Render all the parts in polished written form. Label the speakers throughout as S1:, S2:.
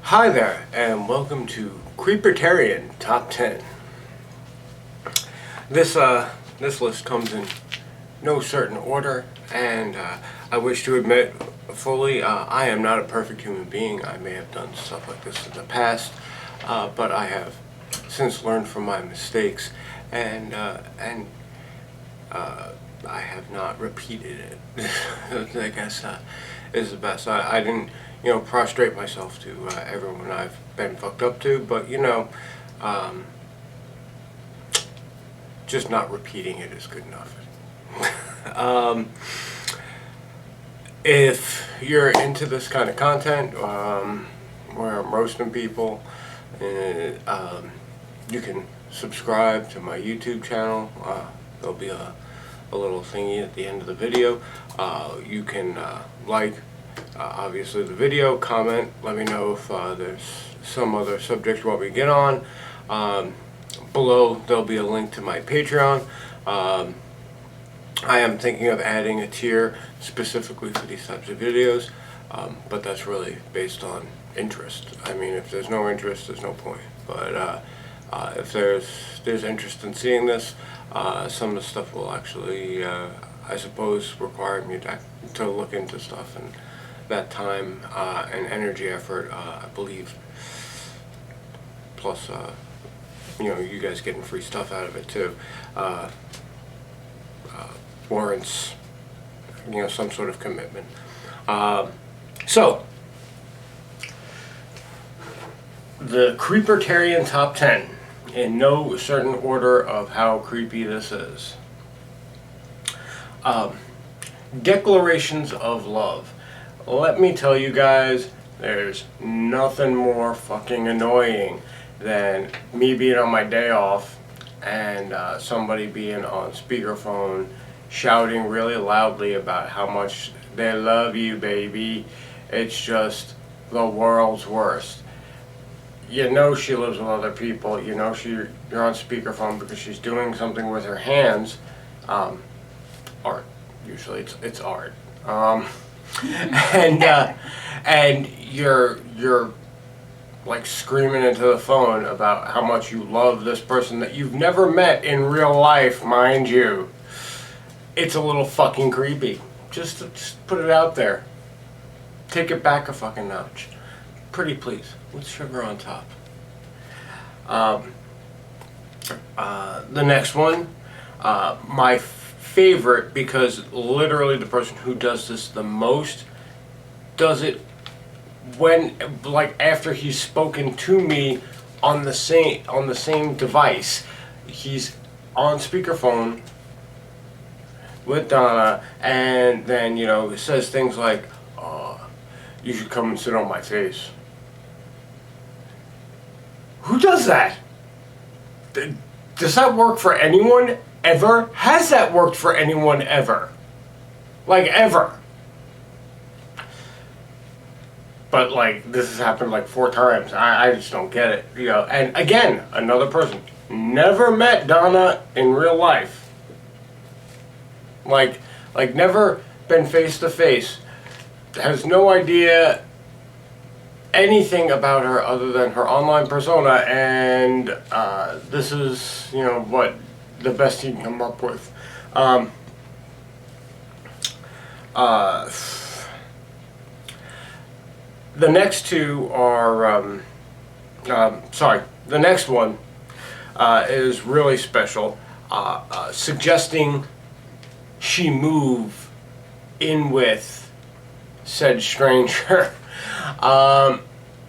S1: Hi there, and welcome to Creepertarian Top 10. This list comes in no certain order, and I wish to admit fully, I am not a perfect human being. I may have done stuff like this in the past, but I have since learned from my mistakes, and I have not repeated it. I guess is the best. I didn't, prostrate myself to everyone I've been fucked up to, but just not repeating it is good enough. If you're into this kind of content, where I'm roasting people, you can subscribe to my YouTube channel. There'll be a little thingy at the end of the video. You can obviously the video, comment, let me know if there's some other subject you want me to get on. Below there'll be a link to my Patreon. I am thinking of adding a tier specifically for these types of videos, but that's really based on interest. I mean, if there's no interest, there's no point. But if there's interest in seeing this, some of the stuff will actually, I suppose, require me to look into stuff, and that time and energy effort, I believe, plus you guys getting free stuff out of it too, warrants some sort of commitment. So the Creepertarian Top 10, in no certain order of how creepy this is. Declarations of love. Let me tell you guys, there's nothing more fucking annoying than me being on my day off and somebody being on speakerphone shouting really loudly about how much they love you, baby. It's just the world's worst. You know she lives with other people. You know you're on speakerphone because she's doing something with her hands. Art. Usually it's art. And you're like screaming into the phone about how much you love this person that you've never met in real life, mind you. It's a little fucking creepy. Just put it out there. Take it back a fucking notch. Pretty please, with sugar on top. The next one, my favorite, because literally the person who does this the most does it when, like, after he's spoken to me on the same device. He's on speakerphone with Donna, and then says things like, "You should come and sit on my face." Who does that? Does that work for anyone ever? Has that worked for anyone ever? Like, ever? But, like, this has happened like 4 times. I just don't get it. And again, another person. Never met Donna in real life. Like never been face to face. Has no idea anything about her other than her online persona, and this is what the best he can come up with. The next two are the next one is really special, suggesting she move in with said stranger.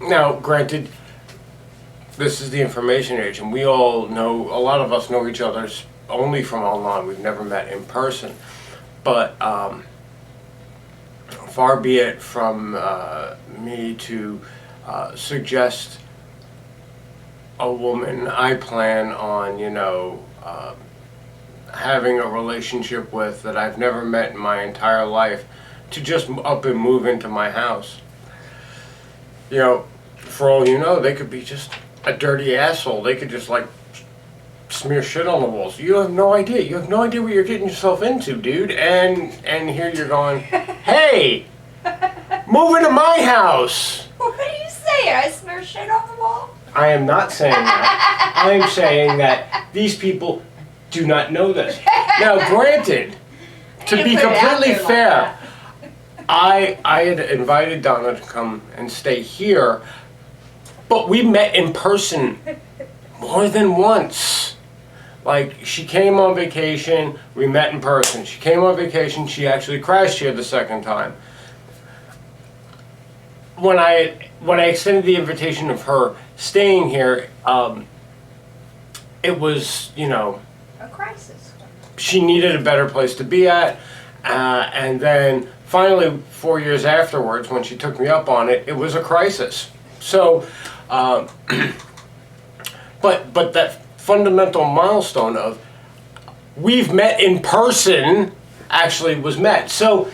S1: Now, granted, this is the information age, and we all know, a lot of us know each other only from online. We've never met in person. But far be it from me to suggest a woman I plan on, having a relationship with, that I've never met in my entire life, to just up and move into my house. For all you know, they could be just a dirty asshole. They could just, like, smear shit on the walls. You have no idea. You have no idea what you're getting yourself into, dude. And here you're going, hey, move into my house.
S2: What are you saying? Hey, I smear shit on the wall.
S1: I am not saying that. I'm saying that these people do not know this. Now, granted, to be completely fair, I had invited Donna to come and stay here, but we met in person more than once. Like, she came on vacation, we met in person. She came on vacation, she actually crashed here the second time. When I extended the invitation of her staying here, it was, you know,
S2: a crisis.
S1: She needed a better place to be at, and then finally 4 years afterwards, when she took me up on it, it was a crisis. So, but that fundamental milestone of we've met in person actually was met. So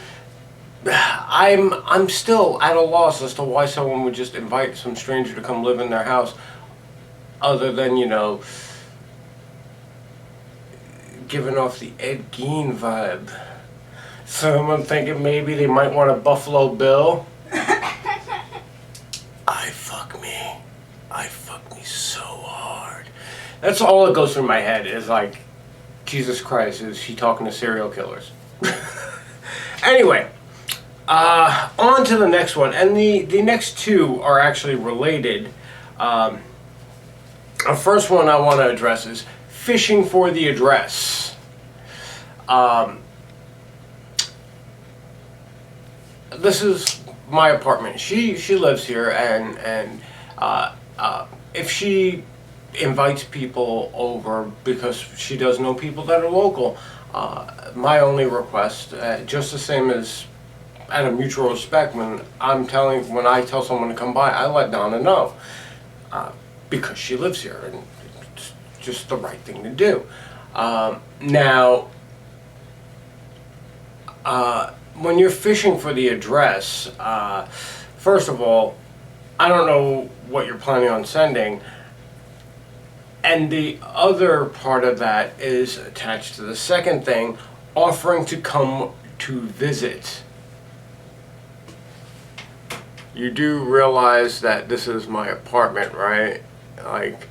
S1: I'm still at a loss as to why someone would just invite some stranger to come live in their house, other than, you know, giving off the Ed Gein vibe. So I'm thinking maybe they might want a Buffalo Bill. I fuck me so hard. That's all that goes through my head is like, Jesus Christ, is she talking to serial killers? Anyway, on to the next one, and the next two are actually related. The first one I want to address is fishing for the address. This is my apartment. She lives here, and if she invites people over because she does know people that are local, my only request, just the same as out of mutual respect, when I tell someone to come by, I let Donna know, because she lives here, and it's just the right thing to do. Now, when you're fishing for the address, first of all, I don't know what you're planning on sending, and the other part of that is attached to the second thing, offering to come to visit. You do realize that this is my apartment, right? Like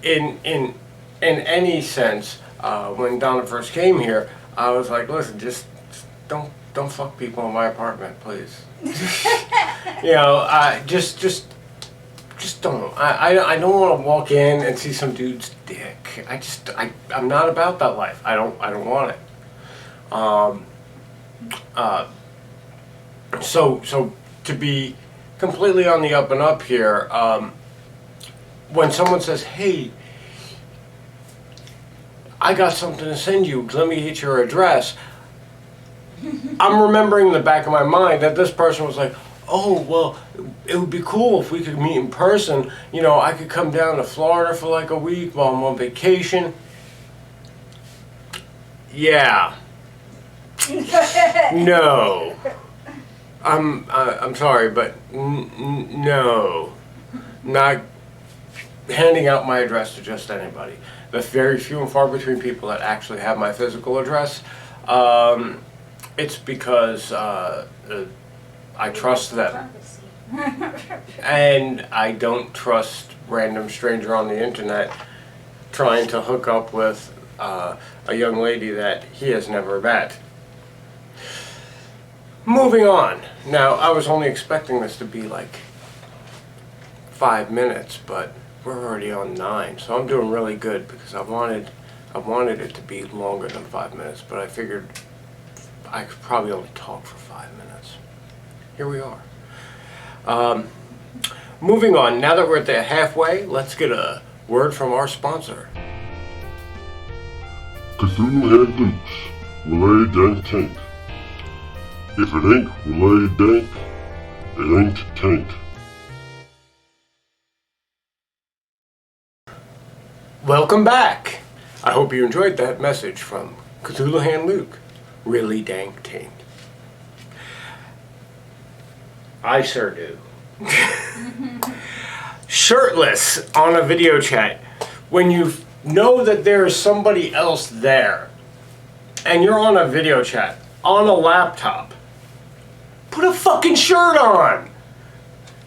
S1: in any sense, when Donna first came here, I was like, listen, just don't fuck people in my apartment, please. You know, just don't. I don't want to walk in and see some dude's dick. I'm not about that life. I don't want it. So to be completely on the up and up here, when someone says, hey, I got something to send you, let me get your address, I'm remembering in the back of my mind that this person was like, oh, well, it would be cool if we could meet in person. You know, I could come down to Florida for like a week while I'm on vacation. Yeah. No. I'm sorry, but no. Not handing out my address to just anybody. There's very few and far between people that actually have my physical address. It's because I trust them. And I don't trust random stranger on the internet trying to hook up with a young lady that he has never met. Moving on. Now, I was only expecting this to be like 5 minutes, but we're already on 9, so I'm doing really good because I wanted it to be longer than 5 minutes, but I figured I could probably only talk for 5 minutes. Here we are. Moving on, now that we're at the halfway, let's get a word from our sponsor.
S3: Cthulhu and Luke's Relay Dank Tank. If it ain't Relay Dank, it ain't Tank.
S1: Welcome back. I hope you enjoyed that message from Cthulhu and Luke. Really dank tank. I sure do. Shirtless on a video chat. When you know that there's somebody else there and you're on a video chat on a laptop, put a fucking shirt on.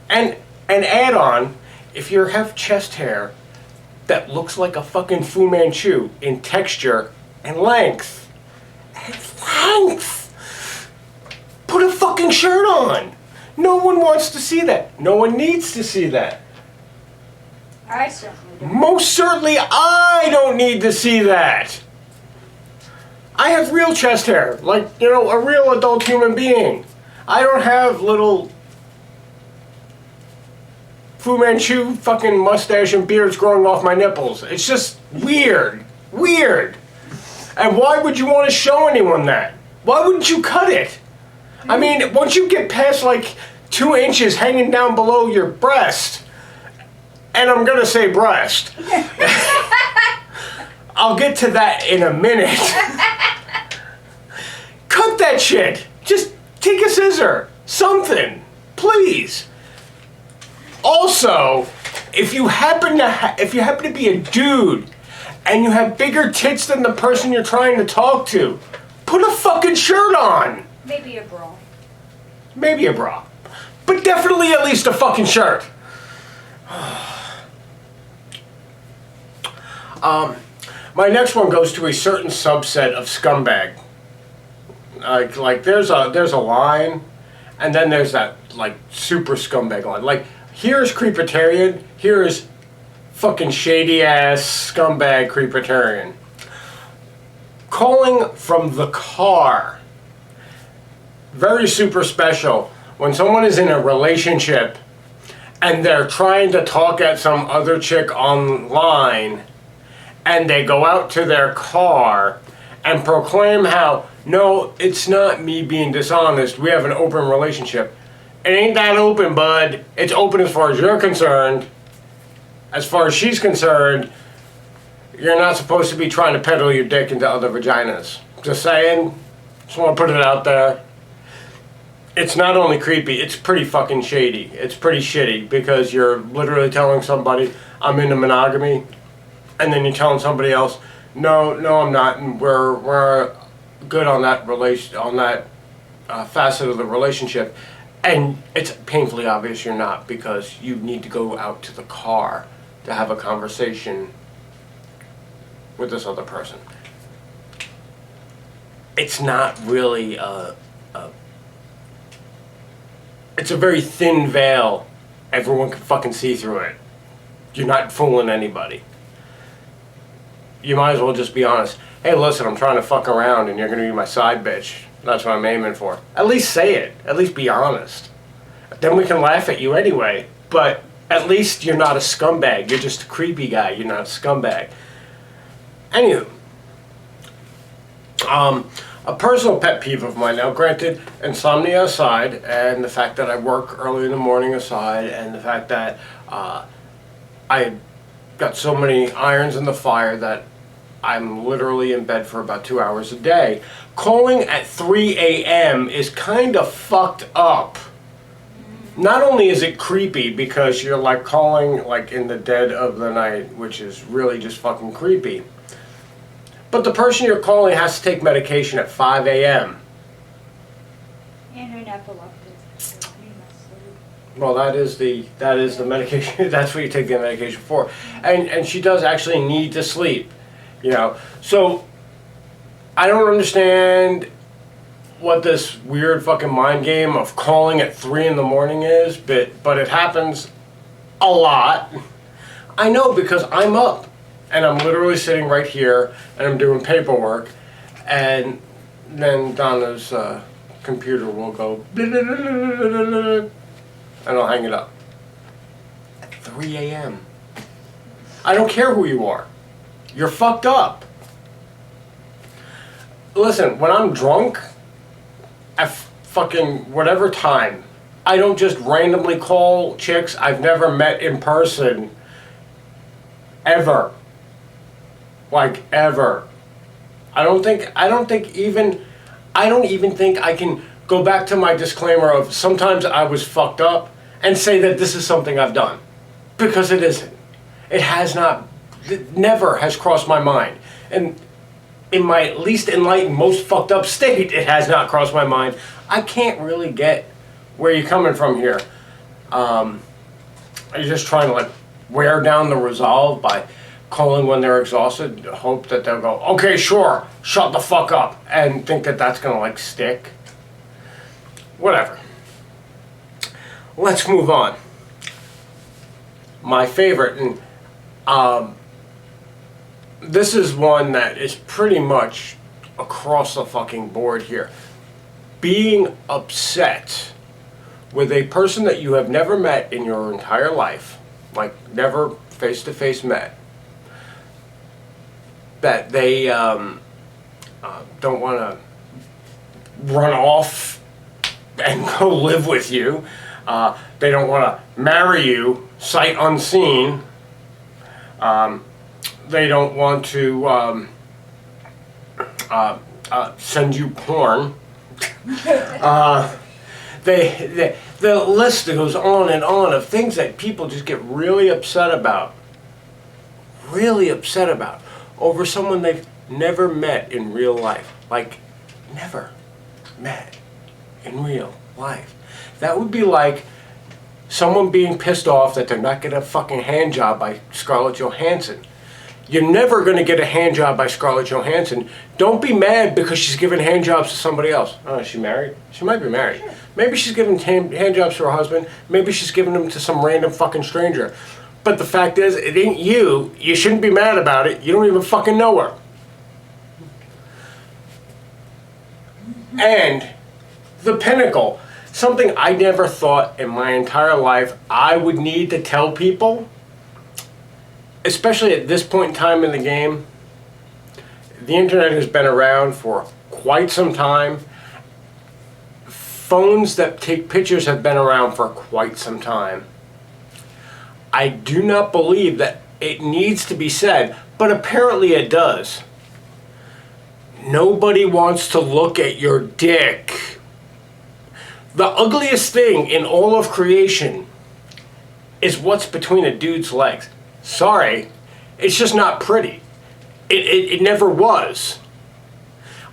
S1: And And add on, if you have chest hair that looks like a fucking Fu Manchu in texture and length, put a fucking shirt on. No one wants to see that. No one needs to see that.
S2: I certainly do.
S1: Most certainly I don't need to see that. I have real chest hair, like, you know, a real adult human being. I don't have little Fu Manchu fucking mustache and beards growing off my nipples. It's just weird. Weird. And why would you want to show anyone that? Why wouldn't you cut it? I mean, once you get past like 2 inches hanging down below your breast, and I'm gonna say breast, I'll get to that in a minute. Cut that shit. Just take a scissor. Something. Please. Also, if you happen to be a dude and you have bigger tits than the person you're trying to talk to, put a fucking shirt on.
S2: Maybe a bra.
S1: Maybe a bra. But definitely at least a fucking shirt. My next one goes to a certain subset of scumbag. Like there's a line, and then there's that like super scumbag line. Like here's Creepertarian, here's fucking shady ass scumbag Creepertarian. Calling from the car. Very super special. When someone is in a relationship and they're trying to talk at some other chick online, and they go out to their car and proclaim how, no, it's not me being dishonest, we have an open relationship. It ain't that open, bud. It's open as far as you're concerned. As far as she's concerned, you're not supposed to be trying to peddle your dick into other vaginas. Just saying. Just want to put it out there. It's not only creepy, it's pretty fucking shady. It's pretty shitty because you're literally telling somebody, I'm into monogamy, and then you're telling somebody else, no, I'm not, and we're good on that facet of the relationship, and it's painfully obvious you're not, because you need to go out to the car to have a conversation with this other person. It's not really it's a very thin veil. Everyone can fucking see through it. You're not fooling anybody. You might as well just be honest. Hey, listen, I'm trying to fuck around and you're going to be my side bitch. That's what I'm aiming for. At least say it. At least be honest. Then we can laugh at you anyway. But at least you're not a scumbag. You're just a creepy guy. You're not a scumbag. Anywho. A personal pet peeve of mine. Now, granted, insomnia aside, and the fact that I work early in the morning aside, and the fact that I got so many irons in the fire that I'm literally in bed for about 2 hours a day. Calling at 3 a.m. is kind of fucked up. Not only is it creepy because you're like calling like in the dead of the night, which is really just fucking creepy, but the person you're calling has to take medication at 5 a.m.
S2: And an epileptic. You must sleep.
S1: Well, that is the medication. That's what you take the medication for, and she does actually need to sleep, you know. So I don't understand what this weird fucking mind game of calling at 3 in the morning is, but it happens a lot. I know because I'm up. And I'm literally sitting right here, and I'm doing paperwork, and then Donna's computer will go, and I'll hang it up. At 3 a.m. I don't care who you are. You're fucked up. Listen, when I'm drunk, at fucking whatever time, I don't just randomly call chicks I've never met in person, ever. Like ever. I don't even think I can go back to my disclaimer of sometimes I was fucked up and say that this is something I've done. Because it isn't. It has not, it never has crossed my mind. And in my least enlightened, most fucked up state, it has not crossed my mind. I can't really get where you're coming from here. Are you just trying to like wear down the resolve by calling when they're exhausted, hope that they'll go, okay, sure, shut the fuck up, and think that that's gonna like stick? Whatever. Let's move on. My favorite, and this is one that is pretty much across the fucking board here. Being upset with a person that you have never met in your entire life, like never face to face met, that they don't want to run off and go live with you. They don't want to marry you sight unseen. They don't want to send you porn. The list goes on and on of things that people just get really upset about. Really upset about over someone they've never met in real life. Like, never met in real life. That would be like someone being pissed off that they're not getting a fucking hand job by Scarlett Johansson. You're never going to get a hand job by Scarlett Johansson. Don't be mad because she's giving hand jobs to somebody else. Oh, is she married? She might be married.
S2: Sure.
S1: Maybe she's giving hand jobs to her husband. Maybe she's giving them to some random fucking stranger. But the fact is, it ain't you. You shouldn't be mad about it. You don't even fucking know her. And the pinnacle, something I never thought in my entire life I would need to tell people, especially at this point in time in the game. The internet has been around for quite some time. Phones that take pictures have been around for quite some time. I do not believe that it needs to be said, but apparently it does. Nobody wants to look at your dick. The ugliest thing in all of creation is what's between a dude's legs. Sorry, it's just not pretty. It never was.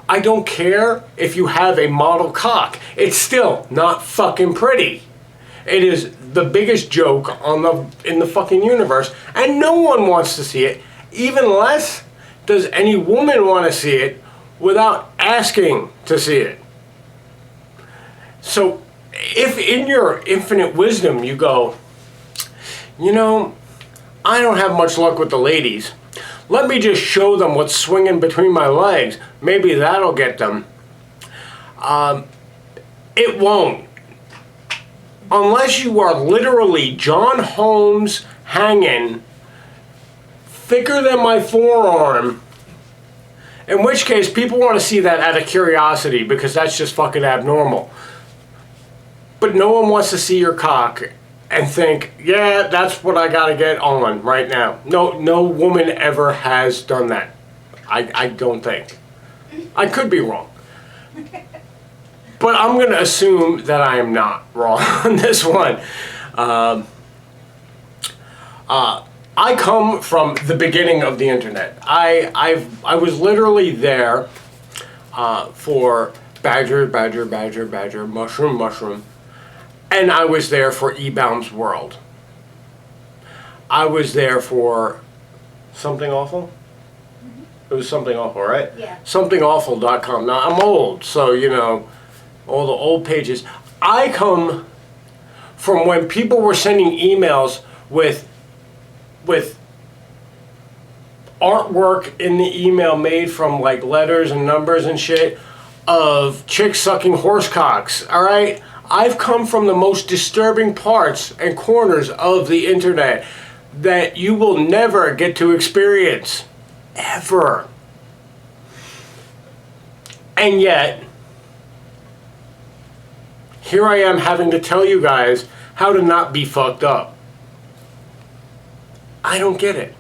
S1: I don't care if you have a model cock. It's still not fucking pretty. It is the biggest joke in the fucking universe, and no one wants to see it. Even less does any woman want to see it without asking to see it. So if in your infinite wisdom you go, you know, I don't have much luck with the ladies. Let me just show them what's swinging between my legs. Maybe that'll get them. It won't. Unless you are literally John Holmes hanging thicker than my forearm. In which case, people want to see that out of curiosity because that's just fucking abnormal. But no one wants to see your cock and think, yeah, that's what I gotta get on right now. No woman ever has done that. I don't think. I could be wrong. But I'm gonna assume that I am not wrong on this one. I come from the beginning of the internet. I was literally there for badger, mushroom, and I was there for E-Bound's World. I was there for Something Awful? It was Something Awful, right?
S2: Yeah.
S1: SomethingAwful.com. Now, I'm old, so, you know, all the old pages. I come from when people were sending emails with artwork in the email made from, like, letters and numbers and shit of chicks sucking horse cocks, all right? I've come from the most disturbing parts and corners of the internet that you will never get to experience. Ever. And yet, here I am having to tell you guys how to not be fucked up. I don't get it.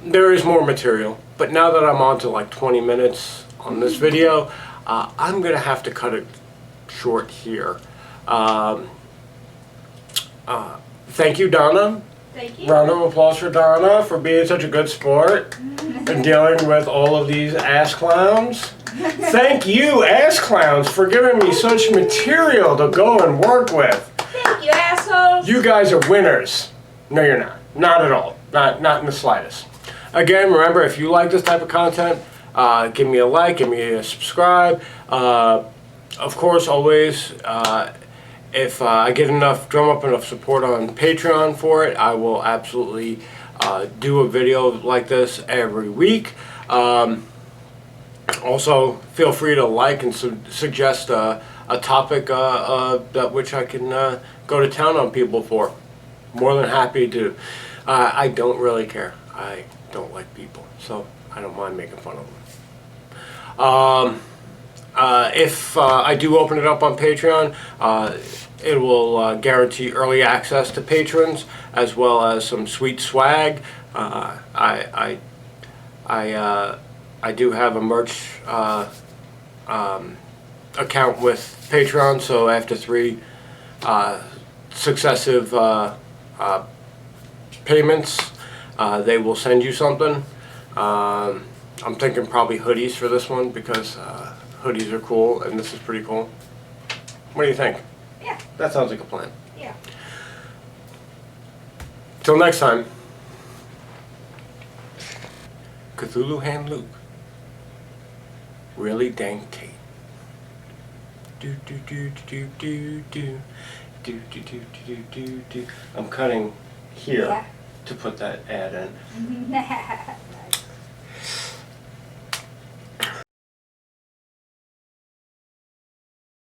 S1: There is more material, but now that I'm on to like 20 minutes on this video, I'm going to have to cut it short here. Thank you, Donna.
S2: Thank you.
S1: Round of applause for Donna for being such a good sport and dealing with all of these ass clowns. Thank you, ass clowns, for giving me such material to go and work with.
S2: Thank you, assholes.
S1: You guys are winners. No, you're not. Not at all. Not in the slightest. Again, remember, if you like this type of content, give me a like, give me a subscribe. Of course, always, if I get drum up enough support on Patreon for it, I will absolutely do a video like this every week. Also, feel free to like and suggest a topic that which I can go to town on people for. More than happy to. I don't really care. I don't like people, so I don't mind making fun of them. If I do open it up on Patreon, it will guarantee early access to patrons as well as some sweet swag. I do have a merch account with Patreon, so after 3 successive payments, they will send you something. I'm thinking probably hoodies for this one because hoodies are cool and this is pretty cool. What do you think?
S2: Yeah.
S1: That sounds like a plan.
S2: Yeah.
S1: Till next time. Cthulhu Hand Luke. Really dang Tate. Do do do do do do do do do do do do. I'm cutting here
S2: Yeah.
S1: to put that ad in.